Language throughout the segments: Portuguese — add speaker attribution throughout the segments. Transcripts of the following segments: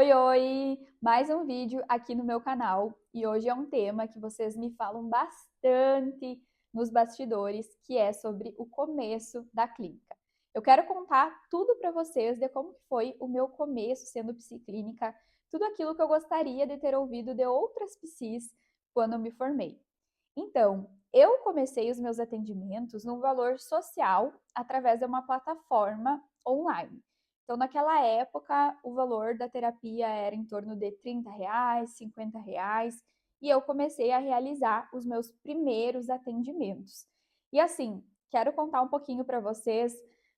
Speaker 1: Oi, oi! Mais um vídeo aqui no meu canal e hoje é um tema que vocês me falam bastante nos bastidores, que é sobre o começo da clínica. Eu quero contar tudo para vocês de como foi o meu começo sendo psiclínica, tudo aquilo que eu gostaria de ter ouvido de outras psis quando eu me formei. Então, eu comecei os meus atendimentos num valor social através de uma plataforma online. Então, naquela época, o valor da terapia era em torno de R$ 30, R$ 50, e eu comecei a realizar os meus primeiros atendimentos. E assim, quero contar um pouquinho para vocês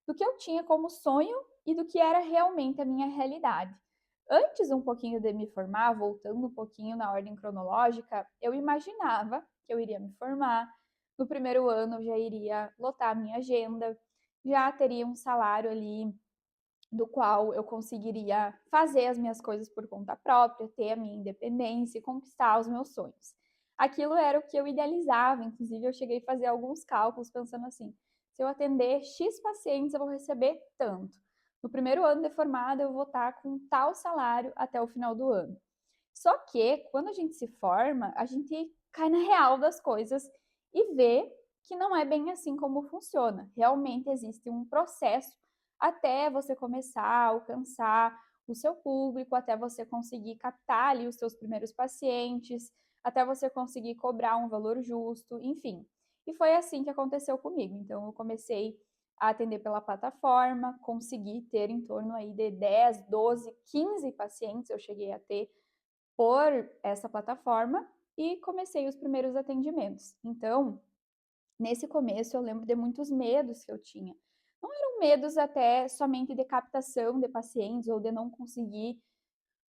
Speaker 1: do que eu tinha como sonho e do que era realmente a minha realidade. Antes um pouquinho de me formar, voltando um pouquinho na ordem cronológica, eu imaginava que eu iria me formar, no primeiro ano eu já iria lotar a minha agenda, já teria um salário ali do qual eu conseguiria fazer as minhas coisas por conta própria, ter a minha independência e conquistar os meus sonhos. Aquilo era o que eu idealizava, inclusive eu cheguei a fazer alguns cálculos pensando assim: se eu atender X pacientes, eu vou receber tanto. No primeiro ano de formada, eu vou estar com tal salário até o final do ano. Só que, quando a gente se forma, a gente cai na real das coisas e vê que não é bem assim como funciona. Realmente existe um processo até você começar a alcançar o seu público, até você conseguir captar ali os seus primeiros pacientes, até você conseguir cobrar um valor justo, enfim. E foi assim que aconteceu comigo. Então, eu comecei a atender pela plataforma, consegui ter em torno aí de 10, 12, 15 pacientes eu cheguei a ter por essa plataforma e comecei os primeiros atendimentos. Então, nesse começo eu lembro de muitos medos que eu tinha. Não eram medos até somente de captação de pacientes ou de não conseguir,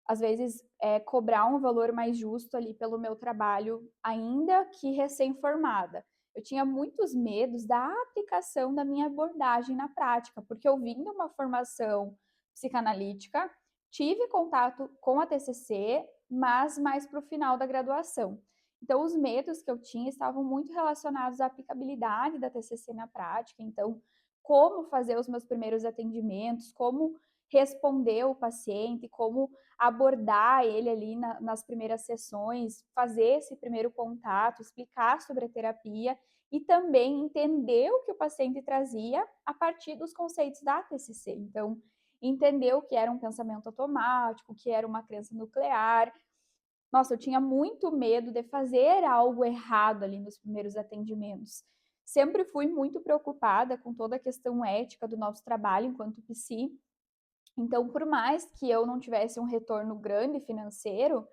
Speaker 1: às vezes, cobrar um valor mais justo ali pelo meu trabalho, ainda que recém-formada. Eu tinha muitos medos da aplicação da minha abordagem na prática, porque eu vim de uma formação psicanalítica, tive contato com a TCC, mas mais para o final da graduação. Então, os medos que eu tinha estavam muito relacionados à aplicabilidade da TCC na prática. Então, como fazer os meus primeiros atendimentos, como responder o paciente, como abordar ele ali nas primeiras sessões, fazer esse primeiro contato, explicar sobre a terapia e também entender o que o paciente trazia a partir dos conceitos da TCC. Então, entender o que era um pensamento automático, o que era uma crença nuclear. Nossa, eu tinha muito medo de fazer algo errado ali nos primeiros atendimentos. Sempre fui muito preocupada com toda a questão ética do nosso trabalho enquanto psi. Então, por mais que eu não tivesse um retorno grande financeiro,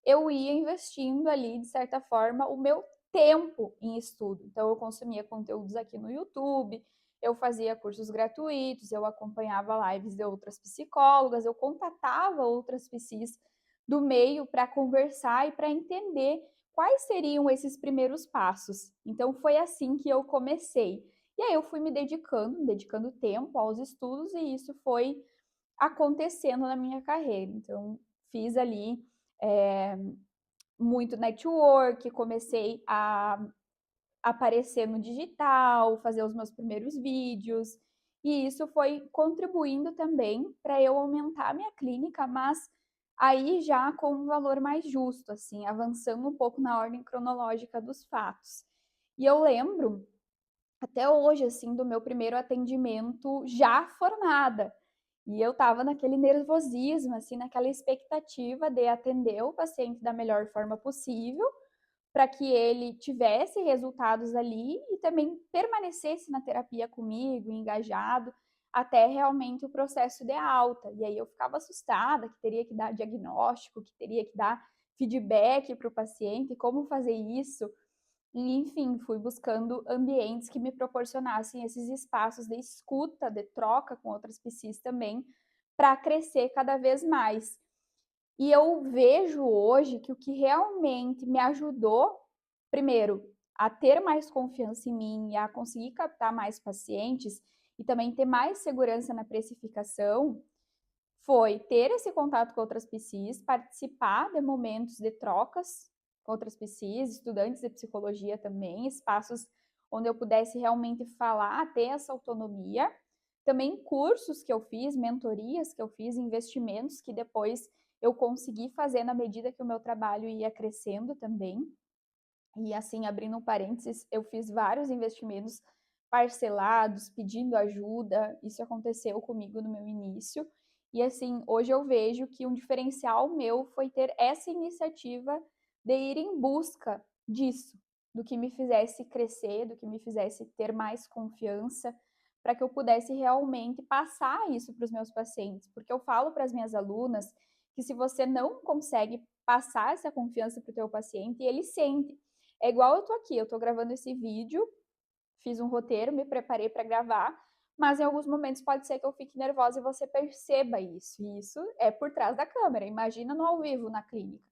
Speaker 1: eu ia investindo ali, de certa forma, o meu tempo em estudo. Então, eu consumia conteúdos aqui no YouTube, eu fazia cursos gratuitos, eu acompanhava lives de outras psicólogas, eu contatava outras psis do meio para conversar e para entender quais seriam esses primeiros passos. Então, foi assim que eu comecei. E aí eu fui me dedicando tempo aos estudos, e isso foi acontecendo na minha carreira. Então, fiz ali muito network, comecei a aparecer no digital, fazer os meus primeiros vídeos, e isso foi contribuindo também para eu aumentar a minha clínica, mas aí já com um valor mais justo, assim, avançando um pouco na ordem cronológica dos fatos. E eu lembro até hoje, assim, do meu primeiro atendimento já formada. E eu estava naquele nervosismo, assim, naquela expectativa de atender o paciente da melhor forma possível, para que ele tivesse resultados ali e também permanecesse na terapia comigo, engajado, até realmente o processo de alta. E aí eu ficava assustada que teria que dar diagnóstico, que teria que dar feedback para o paciente, como fazer isso. E, enfim, fui buscando ambientes que me proporcionassem esses espaços de escuta, de troca com outras psis também, para crescer cada vez mais. E eu vejo hoje que o que realmente me ajudou, primeiro, a ter mais confiança em mim e a conseguir captar mais pacientes e também ter mais segurança na precificação, foi ter esse contato com outras psis, participar de momentos de trocas com outras psis, estudantes de psicologia também, espaços onde eu pudesse realmente falar, ter essa autonomia. Também cursos que eu fiz, mentorias que eu fiz, investimentos que depois eu consegui fazer na medida que o meu trabalho ia crescendo também. E assim, abrindo um parênteses, eu fiz vários investimentos parcelados, pedindo ajuda. Isso aconteceu comigo no meu início. E assim, hoje eu vejo que um diferencial meu foi ter essa iniciativa de ir em busca disso, do que me fizesse crescer, do que me fizesse ter mais confiança, para que eu pudesse realmente passar isso para os meus pacientes. Porque eu falo para as minhas alunas que se você não consegue passar essa confiança para o teu paciente, ele sente. É igual eu tô aqui, eu tô gravando esse vídeo, fiz um roteiro, me preparei para gravar, mas em alguns momentos pode ser que eu fique nervosa e você perceba isso. E isso é por trás da câmera, imagina no ao vivo na clínica.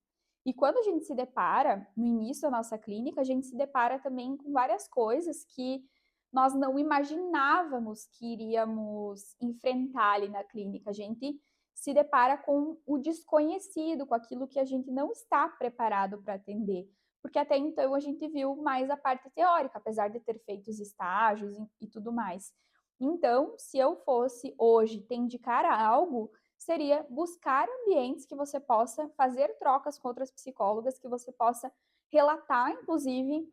Speaker 1: E quando a gente se depara, no início da nossa clínica, a gente se depara também com várias coisas que nós não imaginávamos que iríamos enfrentar ali na clínica. A gente se depara com o desconhecido, com aquilo que a gente não está preparado para atender. Porque até então a gente viu mais a parte teórica, apesar de ter feito os estágios e tudo mais. Então, se eu fosse hoje te indicar algo, seria buscar ambientes que você possa fazer trocas com outras psicólogas, que você possa relatar, inclusive,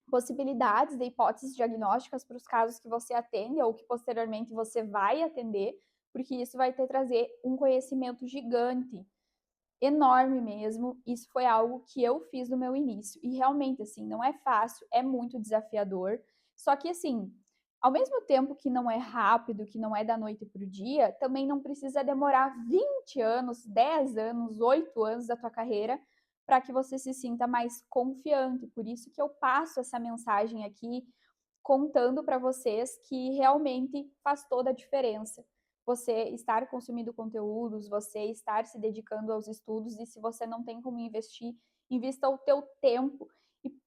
Speaker 1: possibilidades de hipóteses diagnósticas para os casos que você atende ou que posteriormente você vai atender, porque isso vai te trazer um conhecimento gigante, enorme mesmo. Isso foi algo que eu fiz no meu início. E realmente, assim, não é fácil, é muito desafiador. Só que, assim, ao mesmo tempo que não é rápido, que não é da noite para o dia, também não precisa demorar 20 anos, 10 anos, 8 anos da tua carreira para que você se sinta mais confiante. Por isso que eu passo essa mensagem aqui contando para vocês que realmente faz toda a diferença você estar consumindo conteúdos, você estar se dedicando aos estudos, e se você não tem como investir, invista o teu tempo.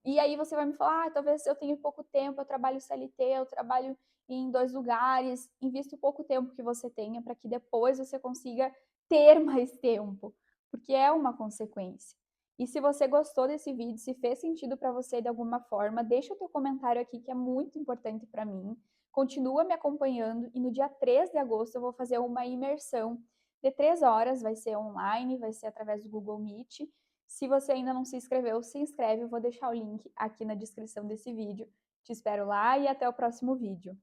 Speaker 1: E aí você vai me falar, talvez eu tenha pouco tempo, eu trabalho CLT, eu trabalho em 2 lugares, invista o pouco tempo que você tenha para que depois você consiga ter mais tempo, porque é uma consequência. E se você gostou desse vídeo, se fez sentido para você de alguma forma, deixa o teu comentário aqui que é muito importante para mim. Continua me acompanhando e no dia 3 de agosto eu vou fazer uma imersão de 3 horas, vai ser online, vai ser através do Google Meet. Se você ainda não se inscreveu, se inscreve, eu vou deixar o link aqui na descrição desse vídeo. Te espero lá e até o próximo vídeo.